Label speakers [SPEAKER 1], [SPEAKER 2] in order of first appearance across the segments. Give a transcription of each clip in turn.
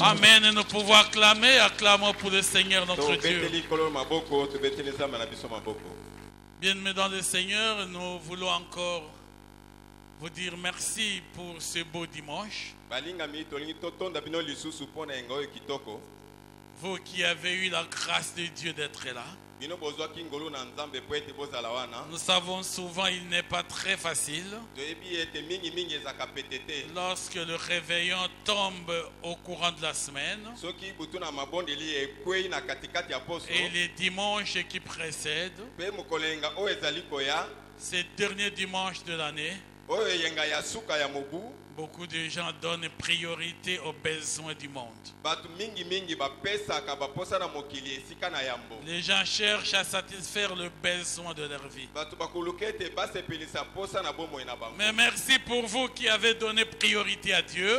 [SPEAKER 1] Amen. Et nous pouvons acclamer, acclamons pour le Seigneur notre Dieu. Bien-aimés dans le Seigneur, nous voulons encore vous dire merci pour ce beau dimanche. Vous qui avez eu la grâce de Dieu d'être là. Nous savons souvent il n'est pas très facile lorsque le réveillon tombe au courant de la semaine et les dimanches qui précèdent, ces derniers dimanches de l'année. Beaucoup de gens donnent priorité aux besoins du monde. Les gens cherchent à satisfaire le besoin de leur vie. Mais merci pour vous qui avez donné priorité à Dieu.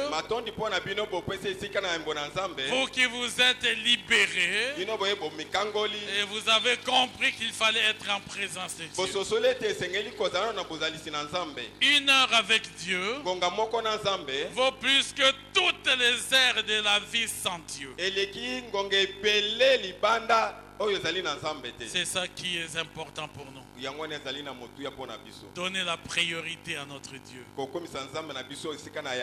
[SPEAKER 1] Vous qui vous êtes libérés et vous avez compris qu'il fallait être en présence de Dieu. 1 heure avec Dieu vaut plus que toutes les heures de la vie sans Dieu. C'est ça qui est important pour nous. Donner la priorité à notre Dieu.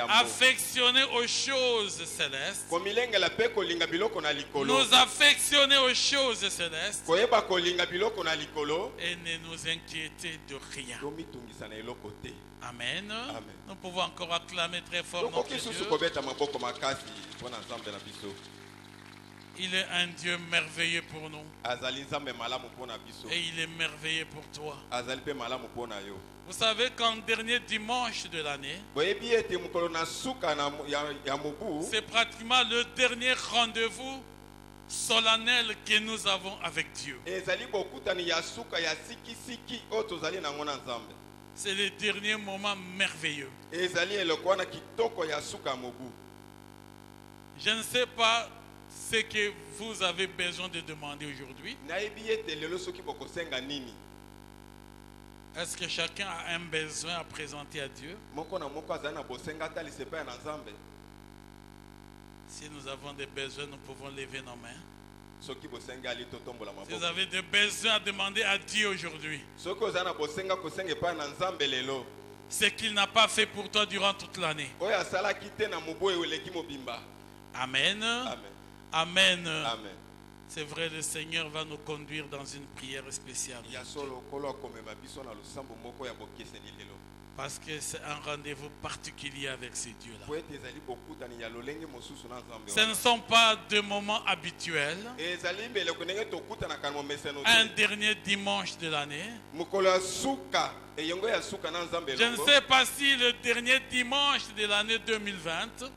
[SPEAKER 1] Affectionner aux choses célestes. Nous affectionner aux choses célestes. Et ne nous inquiéter de rien. Amen. Nous pouvons encore acclamer très fort notre Dieu. Il est un Dieu merveilleux pour nous. Et il est merveilleux pour toi. Vous savez qu'en dernier dimanche de l'année, c'est pratiquement le dernier rendez-vous solennel que nous avons avec Dieu. C'est le dernier moment merveilleux. Je ne sais pas ce que vous avez besoin de demander aujourd'hui. Est-ce que chacun a un besoin à présenter à Dieu? Si nous avons des besoins, nous pouvons lever nos mains. Si vous avez des besoins à demander à Dieu aujourd'hui, ce qu'il n'a pas fait pour toi durant toute l'année. Amen. Amen. Amen. C'est vrai, le Seigneur va nous conduire dans une prière spéciale. Parce que c'est un rendez-vous particulier avec ces dieux-là. Ce ne sont pas des moments habituels. Un dernier dimanche de l'année. Je ne sais pas si le dernier dimanche de l'année 2020,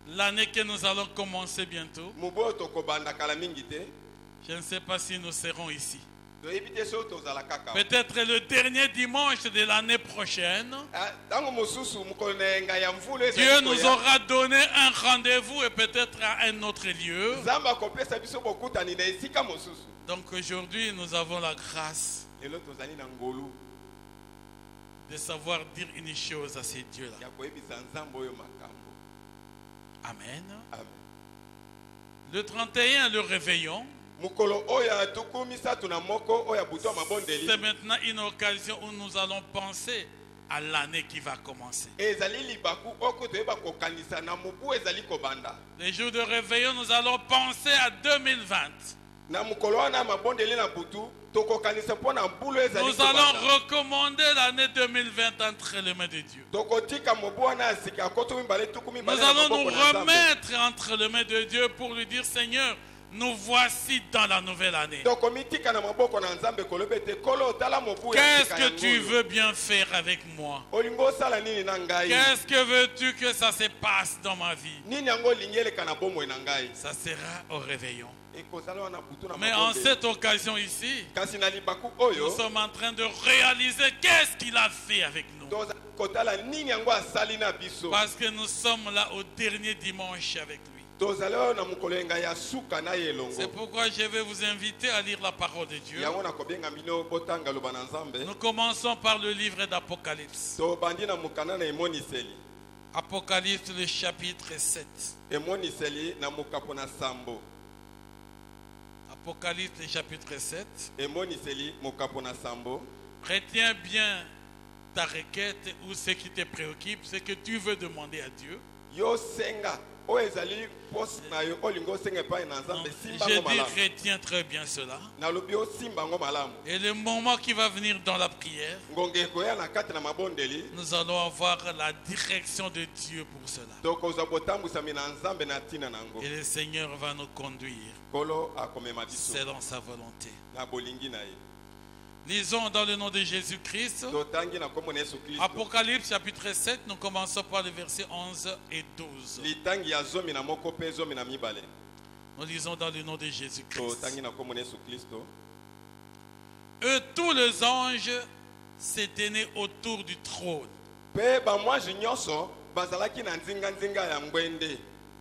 [SPEAKER 1] l'année que nous allons commencer bientôt, je ne sais pas si nous serons ici. Peut-être le dernier dimanche de l'année prochaine, Dieu nous aura donné un rendez-vous et peut-être à un autre lieu. Donc aujourd'hui, nous avons la grâce de savoir dire une chose à ces dieux-là. Amen. Le 31, le réveillon. C'est maintenant une occasion où nous allons penser à l'année qui va commencer. Les jours de réveillon, nous allons penser à 2020. Nous allons recommander l'année 2020 entre les mains de Dieu. Nous allons nous remettre entre les mains de Dieu pour lui dire, Seigneur, nous voici dans la nouvelle année. Qu'est-ce que tu veux bien faire avec moi? Qu'est-ce que veux-tu que ça se passe dans ma vie? Ça sera au réveillon. Mais en cette occasion ici, nous sommes en train de réaliser qu'est-ce qu'il a fait avec nous. Parce que nous sommes là au dernier dimanche avec lui. C'est pourquoi je vais vous inviter à lire la parole de Dieu. Nous commençons par le livre d'Apocalypse. Apocalypse, le chapitre 7. Apocalypse, le chapitre 7. Retiens bien ta requête ou ce qui te préoccupe, ce que tu veux demander à Dieu. Je dis retiens très bien cela. Et le moment qui va venir dans la prière, nous allons avoir la direction de Dieu pour cela. Et le Seigneur va nous conduire selon sa volonté. Lisons dans le nom de Jésus-Christ. Apocalypse chapitre 7, nous commençons par les versets 11 et 12. Nous lisons dans le nom de Jésus-Christ. Eux, tous les anges se tenaient autour du trône.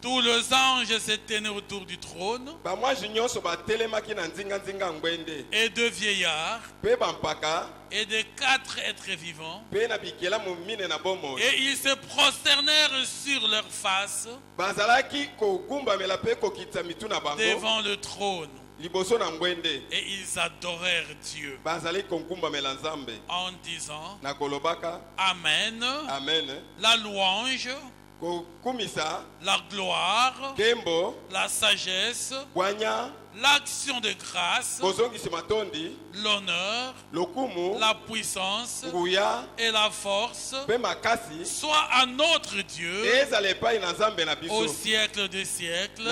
[SPEAKER 1] Tous les anges se tenaient autour du trône. Et de vieillards. Et de 4 êtres vivants. Et ils se prosternèrent sur leur face devant le trône. Et ils adorèrent Dieu en disant Amen. La louange, la gloire, la sagesse, l'action de grâce, l'honneur, la puissance et la force soit à notre Dieu au siècle des siècles.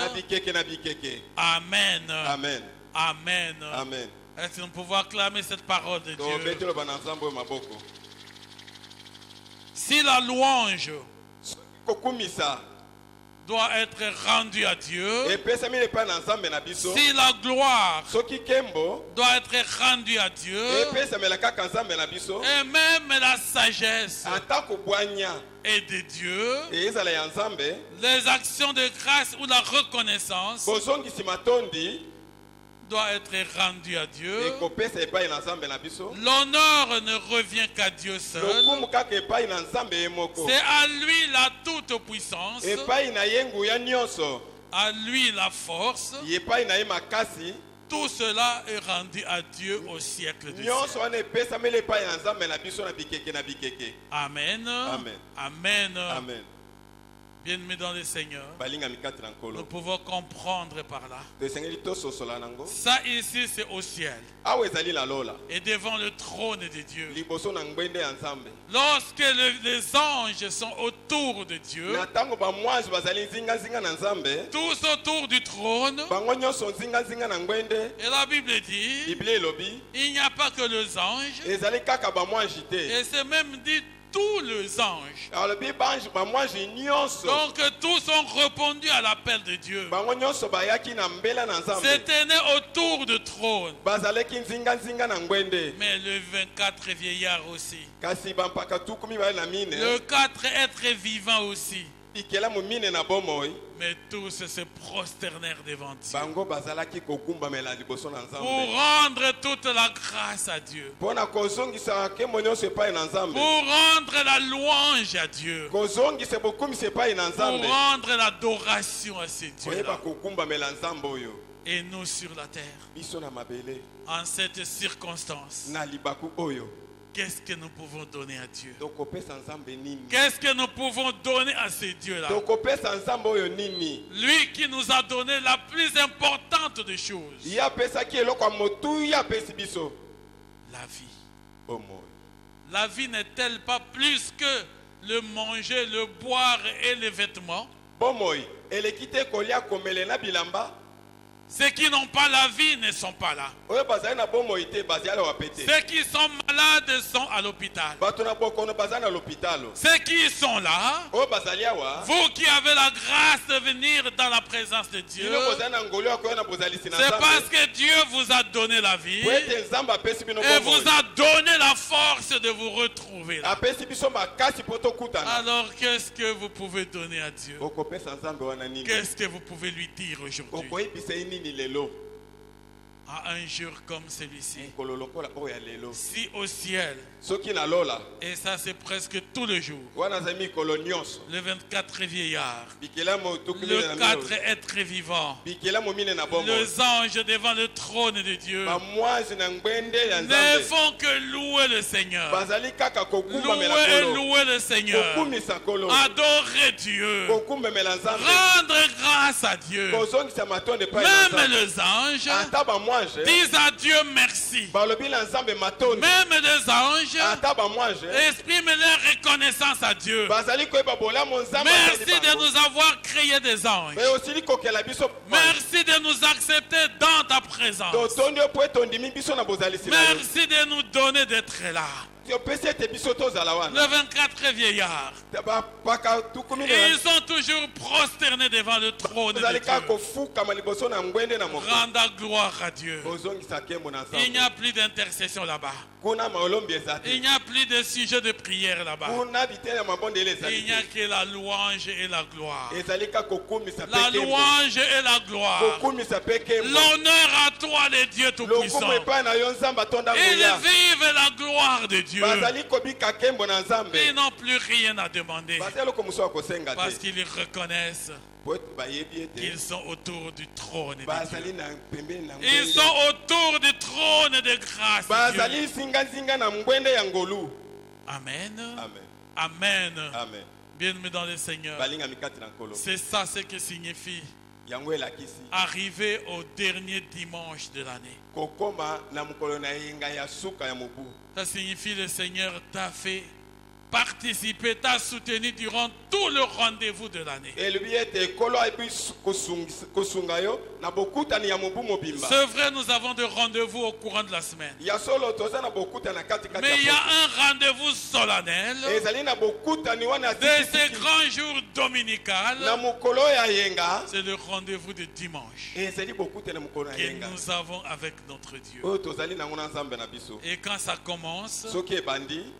[SPEAKER 1] Amen.
[SPEAKER 2] Amen.
[SPEAKER 1] Amen.
[SPEAKER 2] Amen.
[SPEAKER 1] Est-ce que nous pouvons acclamer cette parole de Dieu? Si la louange doit être rendue à Dieu, si la gloire doit être rendue à Dieu, et même la sagesse est de Dieu, les actions de grâce ou la reconnaissance doit être rendu à Dieu. L'honneur ne revient qu'à Dieu seul. C'est à lui la toute puissance, à lui la force. Tout cela est rendu à Dieu au siècle des siècles. Amen.
[SPEAKER 2] Amen.
[SPEAKER 1] Amen.
[SPEAKER 2] Amen.
[SPEAKER 1] Bien-aimés dans le Seigneur, nous pouvons comprendre par là. Ça ici, c'est au ciel. Et devant le trône de Dieu. Lorsque les anges sont autour de Dieu, tous autour du trône, et la Bible dit, il n'y a pas que les anges, et c'est même dit tous les anges. Donc tous ont répondu à l'appel de Dieu. C'était né autour du trône. Mais le 24 vieillards aussi. Le 4 êtres vivants aussi. Mais tous se prosternèrent devant Dieu pour rendre toute la grâce à Dieu, pour rendre la louange à Dieu, pour rendre l'adoration à ces dieux-là. Et nous sur la terre, en cette circonstance, qu'est-ce que nous pouvons donner à Dieu? Qu'est-ce que nous pouvons donner à ces dieux-là? Lui qui nous a donné la plus importante des choses. La vie. La vie n'est-elle pas plus que le manger, le boire et les vêtements? Ceux qui n'ont pas la vie ne sont pas là. Ceux qui sont malades sont à l'hôpital. Ceux qui sont là, vous qui avez la grâce de venir dans la présence de Dieu, c'est parce que Dieu vous a donné la vie et vous a donné la force de vous retrouver là. Alors qu'est-ce que vous pouvez donner à Dieu? Qu'est-ce que vous pouvez lui dire aujourd'hui? À un jour comme celui-ci, si au ciel, et ça c'est presque tous les jours, le 24 vieillards, le 4 êtres vivants, les anges devant le trône de Dieu ne font que louer le Seigneur, louer le Seigneur, adorer Dieu, rendre grâce à Dieu. Même les anges disent à Dieu merci. Même les anges expriment leur reconnaissance à Dieu. Merci de nous avoir créé des anges. Merci de nous accepter dans ta présence. Merci de nous donner d'être là. Le 24 vieillards, ils sont toujours prosternés devant le trône de Dieu. Rendant gloire à Dieu. Il n'y a plus d'intercession là-bas. Il n'y a plus de sujet de prière là-bas. Il n'y a que la louange et la gloire. La louange et la gloire. L'honneur à toi, le Dieu Tout-Puissant. Ils vivent la gloire de Dieu. Ils n'ont plus rien à demander. Parce qu'ils reconnaissent qu'ils sont autour du trône de Dieu. Ils sont autour du trône de grâce de Dieu. Amen. Amen. Bien-aimés dans le Seigneur. C'est ça ce que signifie arriver au dernier dimanche de l'année. Ça signifie le Seigneur t'a fait participer, t'a soutenu durant tout le rendez-vous de l'année. C'est vrai, nous avons des rendez-vous au courant de la semaine. Mais il y a un rendez-vous solennel de ces grands jours dominical. C'est le rendez-vous de dimanche que nous avons avec notre Dieu. Et quand ça commence,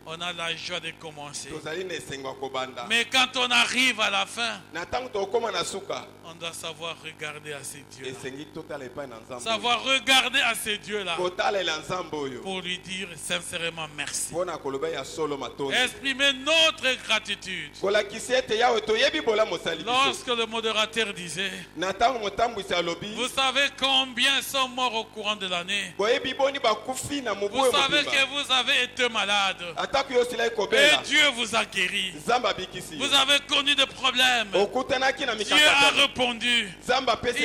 [SPEAKER 1] on a la joie de commencer. Mais quand on arrive à la fin, on doit savoir regarder à ces dieux-là. Savoir regarder à ces dieux-là pour lui dire sincèrement merci. Exprimer notre gratitude. Lorsque le modérateur disait, vous savez combien sont morts au courant de l'année. Vous savez que vous avez été malade. Et Dieu vous a guéri. Vous avez connu des problèmes. Dieu a répondu. Il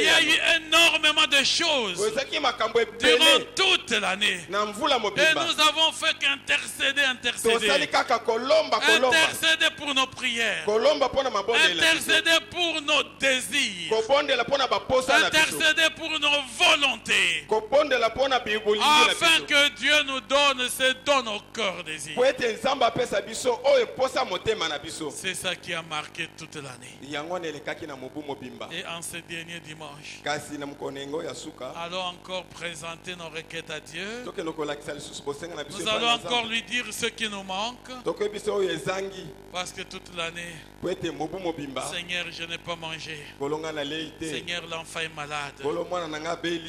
[SPEAKER 1] y a eu énormément de choses durant toute l'année. Et nous avons fait qu'intercéder. Intercéder pour nos prières. Intercéder pour nos désirs. Intercéder pour nos volontés. Afin que Dieu nous donne ce dont nos cœurs désirent. C'est ça qui a marqué toute l'année. Et en ce dernier dimanche, allons encore présenter nos requêtes à Dieu. Nous allons encore lui dire ce qui nous manque. Parce que toute l'année, Seigneur, je n'ai pas mangé. Seigneur, l'enfant est malade.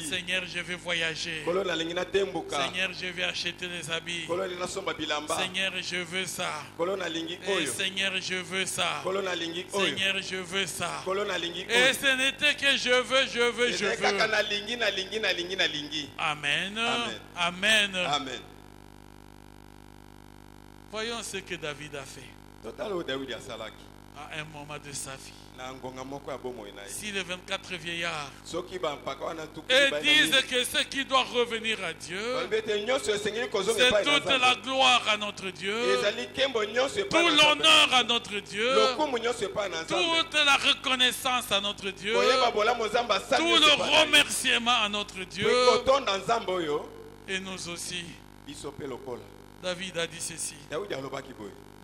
[SPEAKER 1] Seigneur, je vais voyager. Seigneur, je vais acheter des habits. Seigneur, je veux ça. Et Seigneur, je veux ça. Seigneur, je veux ça. Et ce n'était que je veux. Amen. Amen. Voyons ce que David a fait. à un moment de sa vie. Si les 24 vieillards et disent que ce qui doit revenir à Dieu, c'est toute la gloire à notre Dieu, tout l'honneur à notre Dieu, toute la reconnaissance à notre Dieu, tout le remerciement à notre Dieu, et nous aussi. David a dit ceci.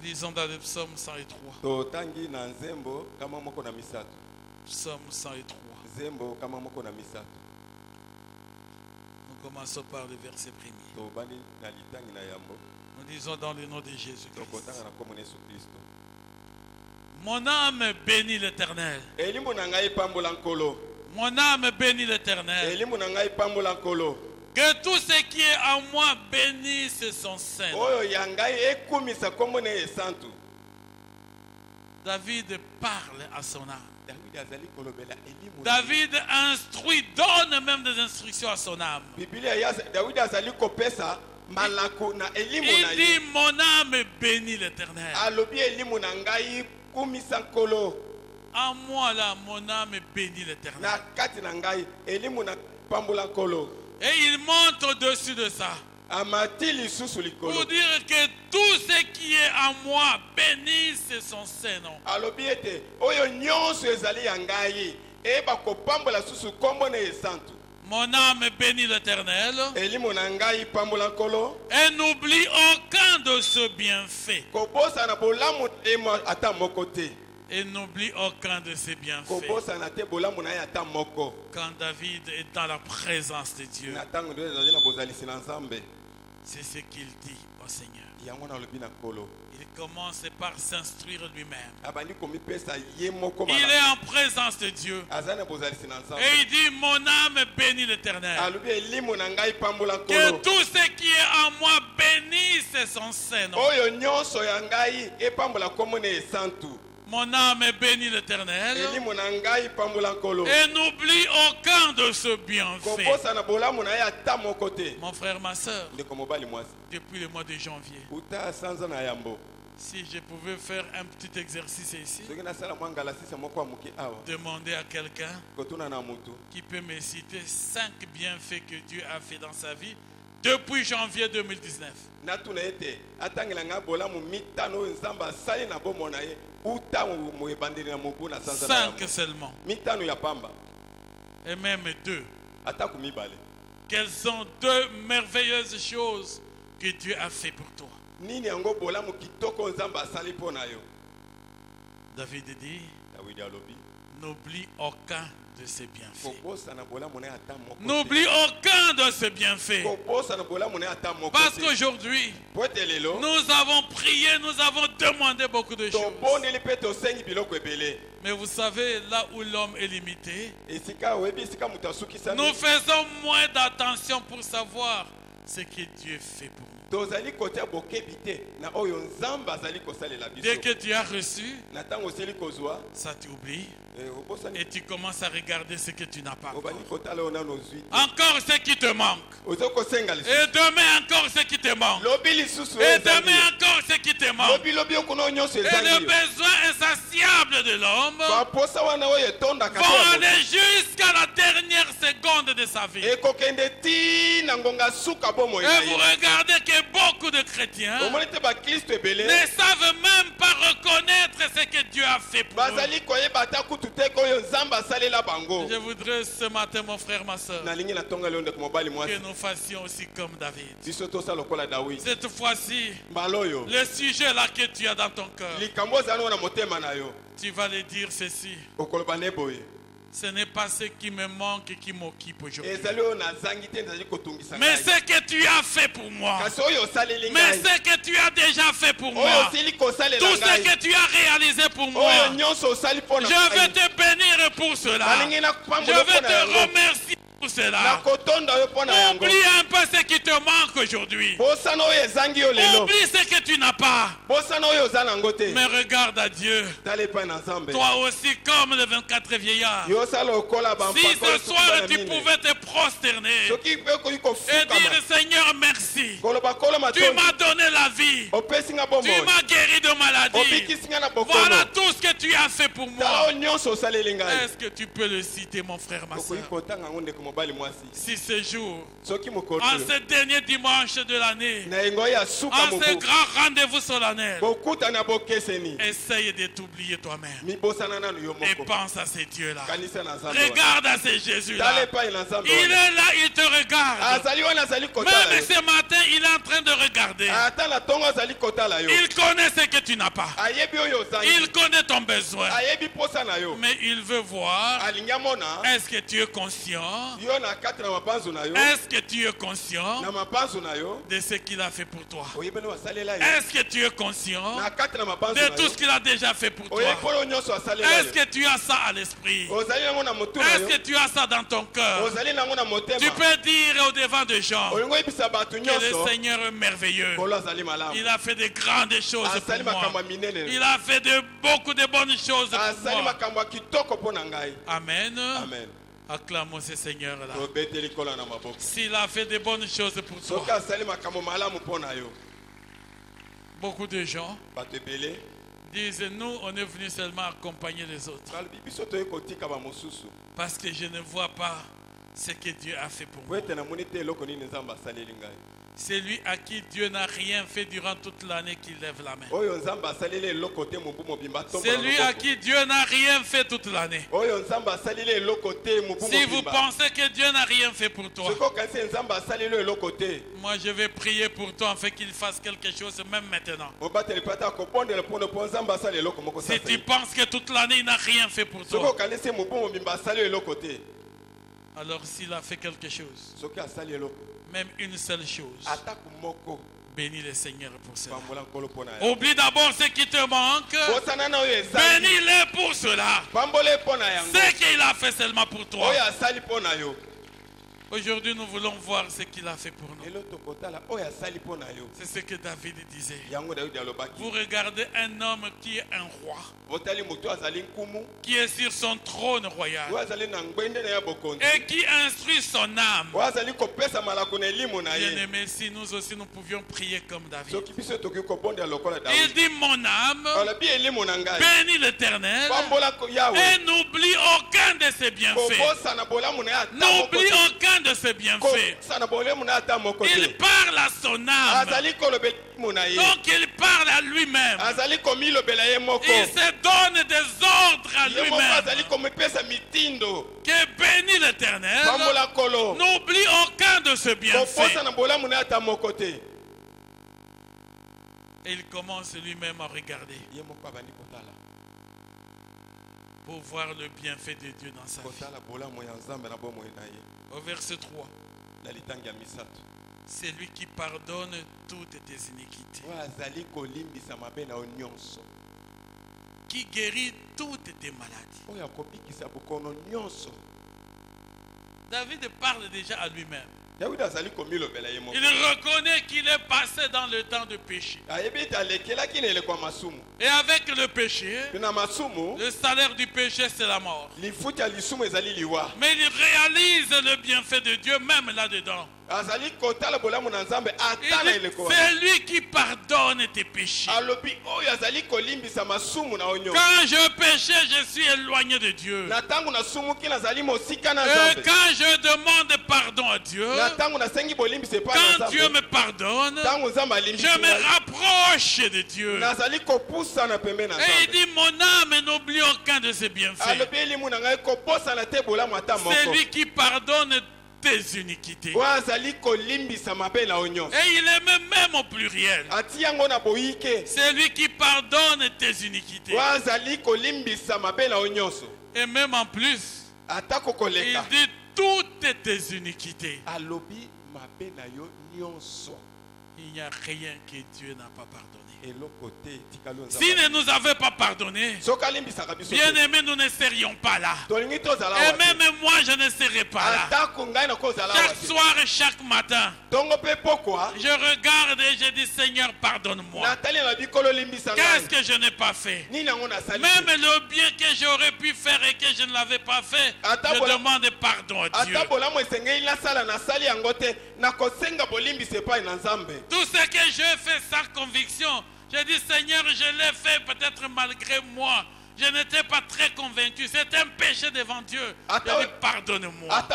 [SPEAKER 1] Lisons dans le psaume 103. Psaume 103. Nous commençons par le verset premier. Nous disons dans le nom de Jésus-Christ. Mon âme bénit l'Éternel. Mon âme bénit l'Éternel. Que tout ce qui est en moi bénisse son Saint. David parle à son âme. David instruit, donne même des instructions à son âme. Il dit, mon âme bénit l'Éternel. En moi là, mon âme bénit l'Éternel. Et il monte au-dessus de ça pour dire que tout ce qui est en moi bénisse son Saint-Nom. Mon âme bénit l'Éternel et n'oublie aucun de ce bienfait. Et n'oublie aucun de ses bienfaits. Quand David est dans la présence de Dieu, c'est ce qu'il dit au Seigneur. Il commence par s'instruire lui-même. Il est en présence de Dieu. Et il dit, mon âme bénit l'Éternel. Que tout ce qui est en moi bénisse son Saint-Nom. Mon âme bénit l'Éternel et n'oublie aucun de ce bienfait. Mon frère, ma soeur, depuis le mois de janvier, si je pouvais faire un petit exercice ici, demander à quelqu'un qui peut me citer 5 bienfaits que Dieu a fait dans sa vie depuis janvier 2019. 5 seulement. Et même 2. Quelles sont 2 merveilleuses choses que Dieu a fait pour toi? David dit, n'oublie aucun de ses bienfaits. N'oublie aucun de ses bienfaits. Parce qu'aujourd'hui, nous avons prié, nous avons demandé beaucoup de choses. Mais vous savez, là où l'homme est limité, nous faisons moins d'attention pour savoir ce que Dieu fait pour nous. Dès que tu as reçu, ça t'oublie. Et tu commences à regarder ce que tu n'as pas encore. Encore ce qui te manque. Et demain encore ce qui te manque. Et demain encore ce qui te manque. Et le besoin insatiable de l'homme vont aller jusqu'à la dernière seconde de sa vie. Et vous regardez que beaucoup de chrétiens ne savent même pas reconnaître ce que Dieu a fait pour eux. Je voudrais ce matin, mon frère, ma soeur, que nous fassions aussi comme David. Cette fois-ci, le sujet là que tu as dans ton cœur, tu vas le dire ceci. Ce n'est pas ce qui me manque qui m'occupe aujourd'hui, mais ce que tu as fait pour moi. Mais ce que tu as déjà fait pour moi. Tout ce que tu as réalisé pour moi. Je vais te bénir pour cela. Je vais te remercier pour cela. Oublie un peu ce qui te manque aujourd'hui. Oublie ce que tu n'as pas. Mais regarde à Dieu. Toi aussi, comme les 24 vieillards. Si ce soir tu pouvais te prosterner et dire Seigneur merci. Tu m'as donné la vie. Tu m'as guéri de maladie. Voilà tout ce que tu as fait pour moi. Est-ce que tu peux le citer, mon frère, ma soeur? Si ce jour, en ce dernier dimanche de l'année, en ce grand rendez-vous solennel, essaye de t'oublier toi-même et pense à ces dieux-là. Regarde à ces Jésus-là. Il est là, il te regarde. Même ce matin, il est en train de regarder. Il connaît ce que tu n'as pas. Il connaît ton besoin. Mais il veut voir, est-ce que tu es conscient? Est-ce que tu es conscient de ce qu'il a fait pour toi? Est-ce que tu es conscient de tout ce qu'il a déjà fait pour toi? Est-ce que tu as ça à l'esprit? Est-ce que tu as ça dans ton cœur? Tu peux dire au devant des gens que le Seigneur est merveilleux. Il a fait de grandes choses pour moi. Il a fait beaucoup de bonnes choses pour moi. Amen. Acclamons ce Seigneur-là. S'il a fait de bonnes choses pour toi. Beaucoup de gens disent, nous, on est venus seulement accompagner les autres. Parce que je ne vois pas ce que Dieu a fait pour moi. C'est lui à qui Dieu n'a rien fait durant toute l'année qui lève la main. C'est lui à qui Dieu n'a rien fait toute l'année. Si vous pensez que Dieu n'a rien fait pour toi, moi je vais prier pour toi afin qu'il fasse quelque chose même maintenant. Si tu penses que toute l'année il n'a rien fait pour toi, alors s'il a fait quelque chose, même une seule chose, bénis le Seigneur pour cela. Oublie d'abord ce qui te manque. Bénis-le pour cela. Ce qu'il a fait seulement pour toi. Aujourd'hui, nous voulons voir ce qu'il a fait pour nous. C'est ce que David disait. Vous regardez un homme qui est un roi, qui est sur son trône royal et qui instruit son âme. Bien-aimé, si nous aussi nous pouvions prier comme David. Il dit, mon âme, bénis l'Éternel et n'oublie aucun de ses bienfaits. N'oublie aucun de ses bienfaits. Il parle à son âme. Donc il parle à lui-même. Il se donne des ordres à lui-même. Que bénit l'Éternel. N'oublie aucun de ses bienfaits. Et il commence lui-même à regarder pour voir le bienfait de Dieu dans sa vie. Au verset 3, c'est lui qui pardonne toutes tes iniquités, qui guérit toutes tes maladies. David parle déjà à lui-même. Il reconnaît qu'il est passé dans le temps de péché. Et avec le péché, le salaire du péché c'est la mort. Mais il réalise le bienfait de Dieu même là-dedans. C'est lui qui pardonne tes péchés. Quand je péchais, je suis éloigné de Dieu. Et quand je demande pardon à Dieu, quand Dieu me pardonne, je me rapproche de Dieu. Et il dit, mon âme n'oublie aucun de ses bienfaits. C'est lui qui pardonne tes iniquités. Et il est même au pluriel. C'est lui qui pardonne tes iniquités. Et même en plus, il dit toutes tes iniquités. Il n'y a rien que Dieu n'a pas pardonné. S'il ne nous avait pas pardonné, bien aimé, nous ne serions pas là. Et même moi, je ne serais pas là. Chaque soir et chaque matin, je regarde et je dis, Seigneur, pardonne-moi. Qu'est-ce que je n'ai pas fait? Même le bien que j'aurais pu faire et que je ne l'avais pas fait, je demande pardon à Dieu. Tout ce que je fais sans conviction, je dis, Seigneur, je l'ai fait peut-être malgré moi. Je n'étais pas très convaincu. C'est un péché devant Dieu. Je dis, pardonne-moi.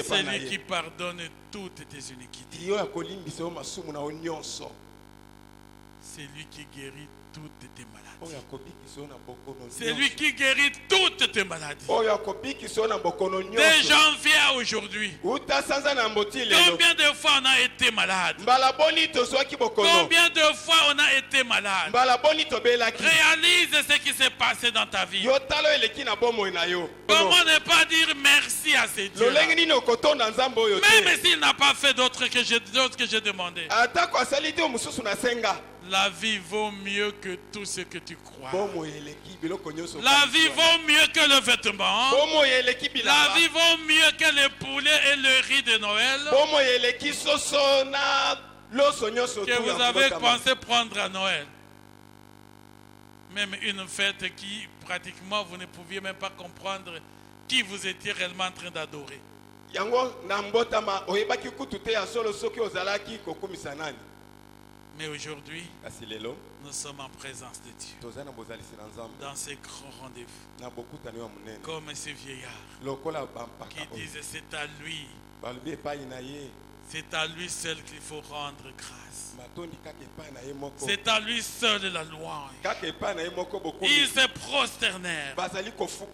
[SPEAKER 1] C'est lui qui pardonne toutes tes iniquités. C'est lui qui guérit toutes tes maladies. C'est lui qui guérit toutes tes maladies. De janvier à aujourd'hui, combien de fois on a été malade? Combien de fois on a été malade? Réalise ce qui s'est passé dans ta vie. Comment ne pas dire merci à ces dieux? Même s'il n'a pas fait d'autres que j'ai demandé. La vie vaut mieux que tout ce que tu crois. La vie vaut mieux que le vêtement. La vie vaut mieux que le poulet et le riz de Noël que vous avez pensé prendre à Noël. Même une fête qui pratiquement vous ne pouviez même pas comprendre qui vous étiez réellement en train d'adorer. Mais aujourd'hui, nous sommes en présence de Dieu dans ces grands rendez-vous, comme ces vieillards qui disent c'est à lui, c'est à lui seul qu'il faut rendre grâce. C'est à lui seul la louange. Ils se prosternèrent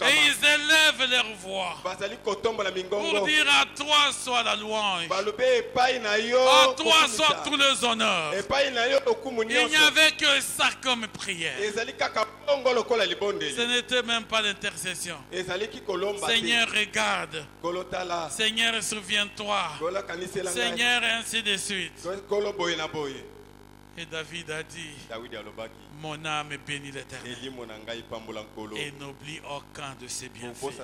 [SPEAKER 1] et ils élèvent leur voix pour dire à toi soit la louange, à toi soit tout les honneurs. Il n'y avait que ça comme prière. Ce n'était même pas l'intercession. Seigneur, regarde. Seigneur, souviens-toi. Seigneur, et ainsi de suite. Et David a dit, mon âme bénit l'Éternel et n'oublie aucun de ses bienfaits.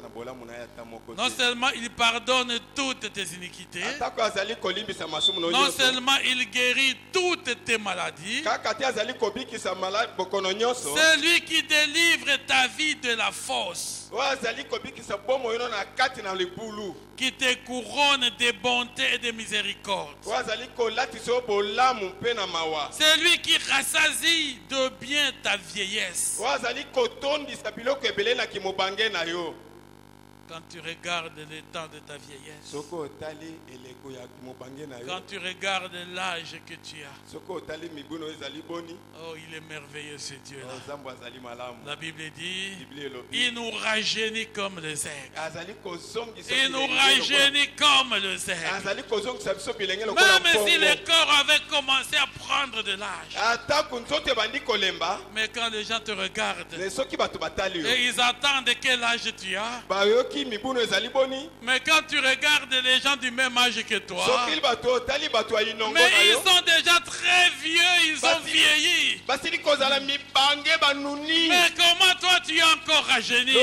[SPEAKER 1] Non seulement il pardonne toutes tes iniquités, non seulement il guérit toutes tes maladies, c'est lui qui délivre ta vie de la fosse, qui te couronne de bonté et de miséricorde. C'est lui qui rassasie de bien ta vieillesse. Quand tu regardes le temps de ta vieillesse, quand tu regardes l'âge que tu as, oh, il est merveilleux ce Dieu-là. La Bible dit, il nous rajeunit comme les aigles. Il nous rajeunit comme les aigles. Même si le corps avait commencé à prendre de l'âge, mais quand les gens te regardent et ils attendent quel âge tu as, mais quand tu regardes les gens du même âge que toi, mais ils sont déjà très vieux, ils ont vieilli. Mais comment toi tu es encore rajeuni?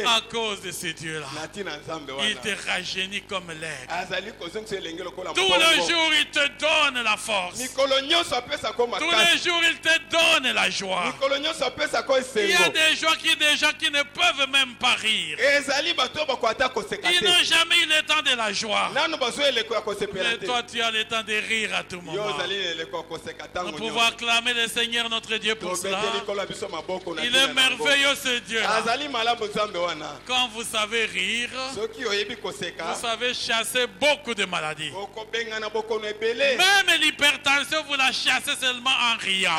[SPEAKER 1] À cause de ce Dieu-là. Il te rajeunit comme l'aigle. Tous les jours il te donne la force. Tous les jours il te donne la joie. Il y a des gens qui ne peuvent même pas rire. Ils n'ont jamais eu le temps de la joie. Mais toi tu as le temps de rire à tout moment. Nous pouvons acclamer le Seigneur notre Dieu pour cela. Il est merveilleux ce Dieu. Quand vous savez rire, vous savez chasser beaucoup de maladies. Même l'hypertension, vous la chassez seulement en riant.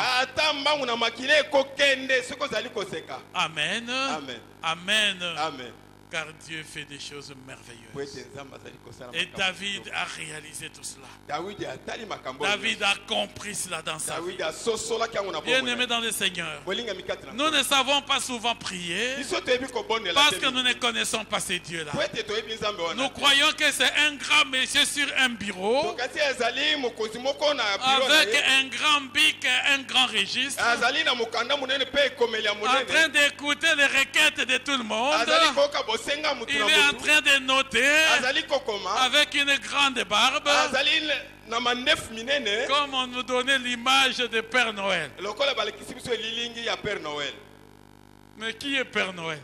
[SPEAKER 1] Amen.
[SPEAKER 2] Amen.
[SPEAKER 1] Amen.
[SPEAKER 2] Amen.
[SPEAKER 1] Car Dieu fait des choses merveilleuses. Et David a réalisé tout cela. David a compris cela dans sa vie. Bien-aimés dans le Seigneur, nous ne savons pas souvent prier parce que nous ne connaissons pas ces dieux-là. Nous croyons que c'est un grand monsieur sur un bureau avec un grand bic, un grand registre, en train d'écouter les requêtes de tout le monde. Il est en train de noter avec une grande barbe, comme on nous donnait l'image de Père Noël. Mais qui est Père Noël?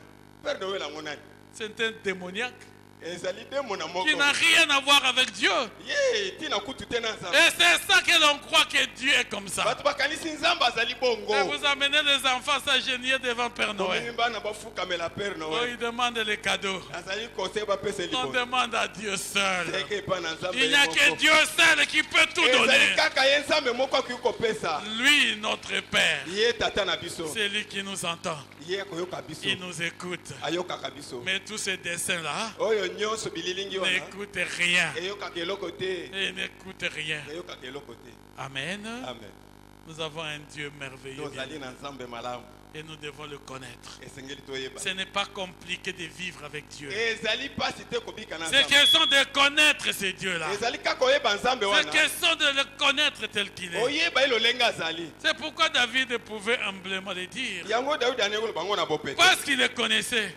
[SPEAKER 1] C'est un démoniaque qui n'a rien à voir avec Dieu. Et c'est ça que l'on croit que Dieu est comme ça. Et vous amenez les enfants s'agenouiller devant Père Noël. Oh, ils demandent les cadeaux. On demande à Dieu seul. Il n'y a que Dieu seul qui peut tout donner. Lui, notre Père, c'est lui qui nous entend. Il nous écoute. Mais tous ces dessins-là n'écoute rien. Et n'écoute rien. Amen. Nous avons un Dieu merveilleux. Et nous devons le connaître. Ce n'est pas compliqué de vivre avec Dieu. C'est question de connaître ces dieux-là. C'est question de le connaître tel qu'il est. C'est pourquoi David pouvait humblement le dire. Parce qu'il le connaissait.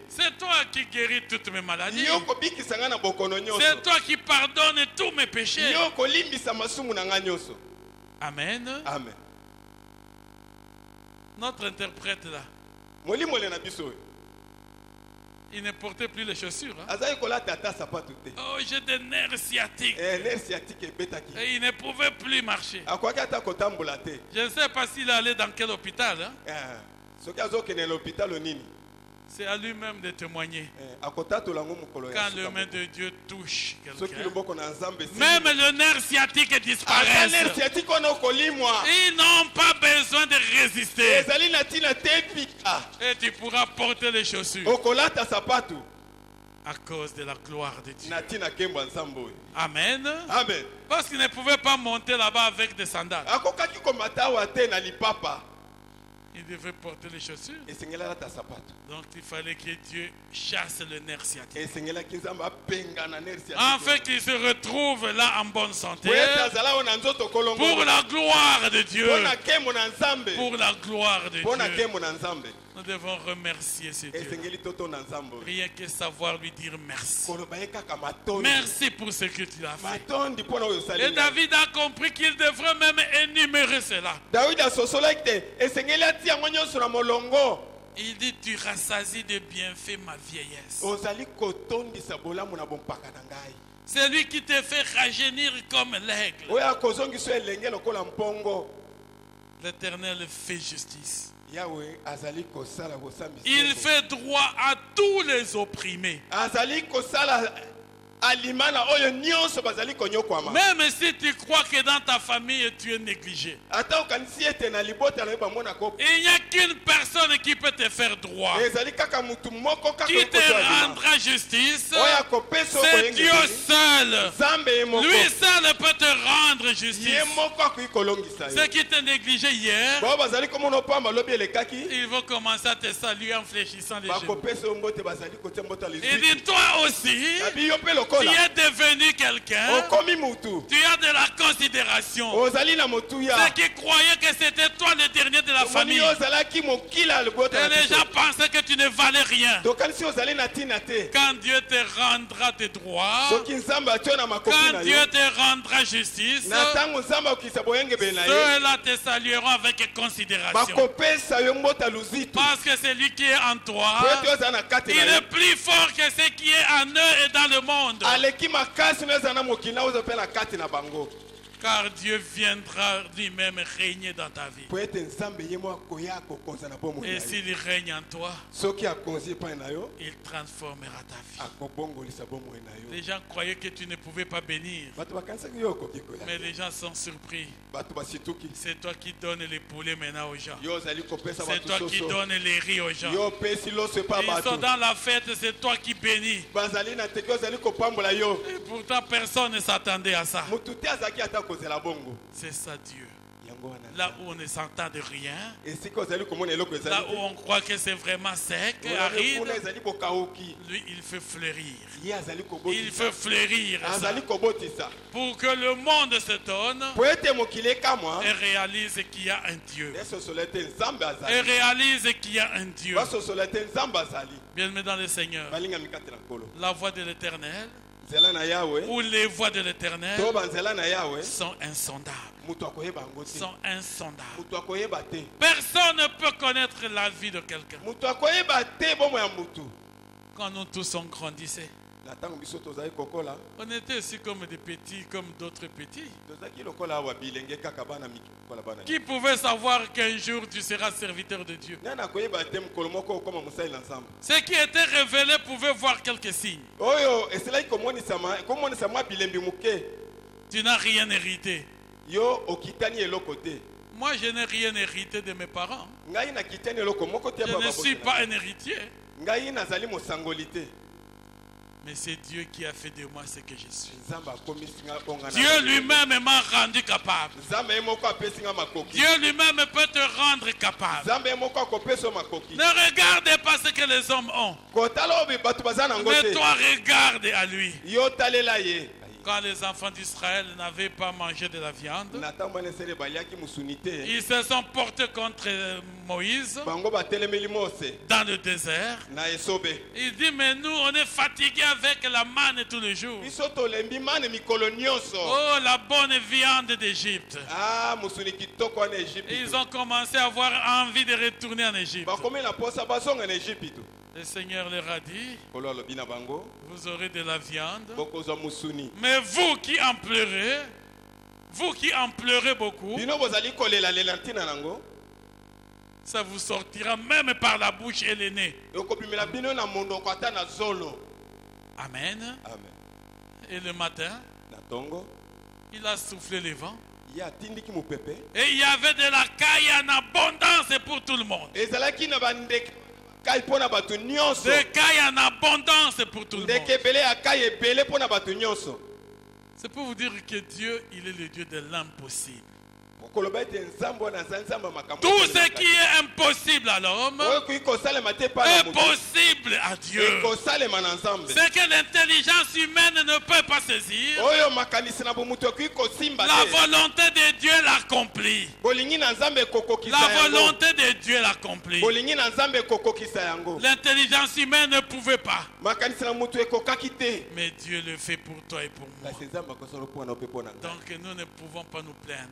[SPEAKER 1] C'est toi qui guéris toutes mes maladies. C'est toi qui pardonnes tous mes péchés. Amen.
[SPEAKER 2] Amen.
[SPEAKER 1] Notre interprète là, il ne portait plus les chaussures. Hein? Oh, j'ai des nerfs sciatiques. Et il ne pouvait plus marcher. Je ne sais pas s'il allait dans quel hôpital. Hein? C'est à lui-même de témoigner. Quand le main de Dieu touche quelqu'un, même le nerf sciatique disparaît. Ils n'ont pas besoin de résister. Et tu pourras porter les chaussures à cause de la gloire de Dieu. Amen.
[SPEAKER 2] Amen.
[SPEAKER 1] Parce qu'il ne pouvait pas monter là-bas avec des sandales. Il devait porter les chaussures. Donc il fallait que Dieu chasse le nerf sciatique. Afin qu'il se retrouve là en bonne santé. Pour la gloire de Dieu. Pour la gloire de Dieu. Nous devons remercier ce Dieu. Rien que savoir lui dire merci. Merci pour ce que tu as fait. Et David a compris qu'il devrait même énumérer cela. Il dit, tu rassasies de bienfaits ma vieillesse. C'est lui qui te fait rajeunir comme l'aigle. L'Éternel fait justice. Il fait droit à tous les opprimés. Même si tu crois que dans ta famille tu es négligé, il n'y a qu'une personne qui peut te faire droit, qui te rendra justice. C'est Dieu seul. Lui seul peut te rendre justice. Ceux qui t'ont négligé hier, ils vont commencer à te saluer en fléchissant les genoux. Et dis toi aussi, tu es devenu quelqu'un. Tu as de la considération. Ceux qui croyaient que c'était toi le dernier de la famille, et les gens pensaient que tu ne valais rien. Quand Dieu te rendra tes droits, quand Dieu te rendra justice, ceux-là te salueront avec considération. Parce que celui qui est en toi, il est plus fort que ce qui est en eux et dans le monde. Car Dieu viendra lui-même régner dans ta vie. Et s'il règne en toi, il transformera ta vie. Les gens croyaient que tu ne pouvais pas bénir. Mais les gens sont surpris. C'est toi qui donnes les poulets maintenant aux gens. C'est toi qui donnes les riz aux gens. Ils sont dans la fête, c'est toi qui bénis. Et pourtant personne ne s'attendait à ça. C'est ça Dieu. Là où on ne s'entend de rien, là où on croit que c'est vraiment sec, aride, lui il fait fleurir. Il fait fleurir ça, pour que le monde s'étonne et réalise qu'il y a un Dieu. Et réalise qu'il y a un Dieu. Bien-aimés dans le Seigneur, la voix de l'Éternel ou les voies de l'Éternel sont insondables. Sont insondables. Personne ne peut connaître la vie de quelqu'un. Quand nous tous on grandissait, on était aussi comme des petits, comme d'autres petits. Qui pouvait savoir qu'un jour tu seras serviteur de Dieu? Ceux qui étaient révélés pouvaient voir quelques signes. Tu n'as rien hérité. Moi je n'ai rien hérité de mes parents. Je ne suis pas un héritier. Mais c'est Dieu qui a fait de moi ce que je suis. Dieu lui-même m'a rendu capable. Dieu lui-même peut te rendre capable. Ne regardez pas ce que les hommes ont. Mais toi regarde à lui. Quand les enfants d'Israël n'avaient pas mangé de la viande, ils se sont portés contre Moïse dans le désert. Il dit, mais nous on est fatigués avec la manne tous les jours. Oh, la bonne viande d'Égypte. Ils ont commencé à avoir envie de retourner en Égypte. Le Seigneur leur a dit, vous aurez de la viande, mais vous qui en pleurez beaucoup, ça vous sortira même par la bouche et le nez. Amen. Et le matin, il a soufflé le vent. Et il y avait de la caille en abondance pour tout le monde. Des cailles en abondance pour tout le monde. C'est pour vous dire que Dieu, il est le Dieu de l'impossible. Tout ce qui est impossible à l'homme est possible à Dieu. Ce que l'intelligence humaine ne peut pas saisir, la volonté de Dieu l'accomplit. La volonté de Dieu l'accomplit. L'intelligence humaine ne pouvait pas. Mais Dieu le fait pour toi et pour moi. Donc nous ne pouvons pas nous plaindre.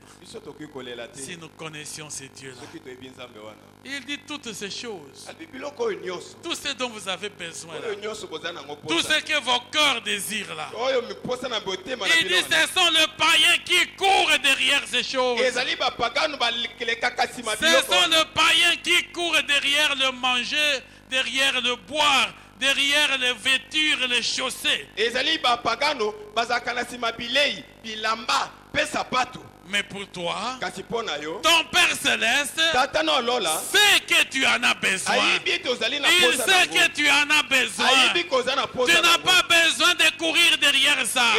[SPEAKER 1] Si nous connaissions ces dieux-là. Il dit toutes ces choses. Tout ce dont vous avez besoin là. Tout ce que vos cœurs désirent là. Il dit ce sont les païens qui courent derrière ces choses. Ce sont les païens qui courent derrière le manger, derrière le boire, derrière les vêtures, les chaussées. Mais pour toi, ton Père Céleste sait que tu en as besoin. Il sait que tu en as besoin. Tu n'as pas besoin de courir derrière ça.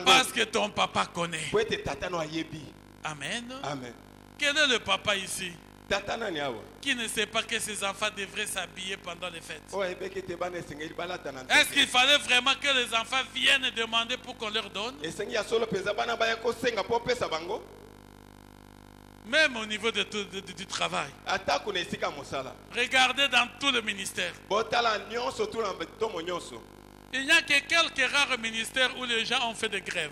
[SPEAKER 1] Parce que ton papa connaît. Amen. Quel est le papa ici qui ne sait pas que ses enfants devraient s'habiller pendant les fêtes? Est-ce qu'il fallait vraiment que les enfants viennent demander pour qu'on leur donne? Même au niveau du travail. Regardez dans tout le ministère. Il n'y a que quelques rares ministères où les gens ont fait des grèves.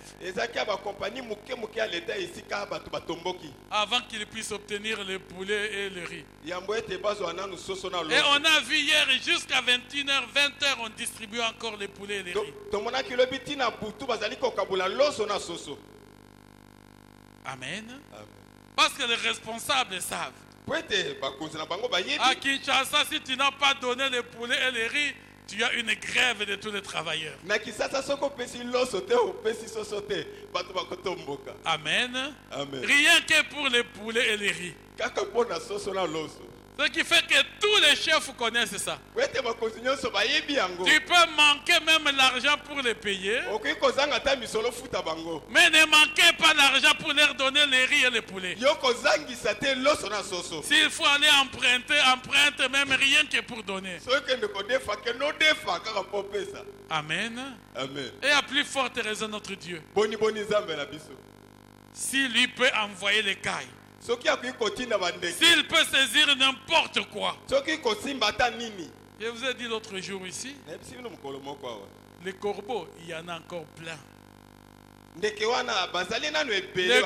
[SPEAKER 1] Avant qu'ils puissent obtenir les poulets et le riz. Et on a vu hier jusqu'à 21h, 20h, on distribue encore les poulets et les riz. Amen. Parce que les responsables savent. À Kinshasa, si tu n'as pas donné les poulets et les riz, tu as une grève de tous les travailleurs. Amen. Amen. Rien que pour les poulets et les riz. Ce qui fait que tous les chefs connaissent ça. Tu peux manquer même l'argent pour les payer. Mais ne manquez pas l'argent pour leur donner les riz et les poulets. S'il faut aller emprunter, emprunte même rien que pour donner. Amen. Amen. Et à plus forte raison notre Dieu. S'il lui peut envoyer les cailles. S'il peut saisir n'importe quoi. Je vous ai dit l'autre jour ici, les corbeaux, il y en a encore plein. Les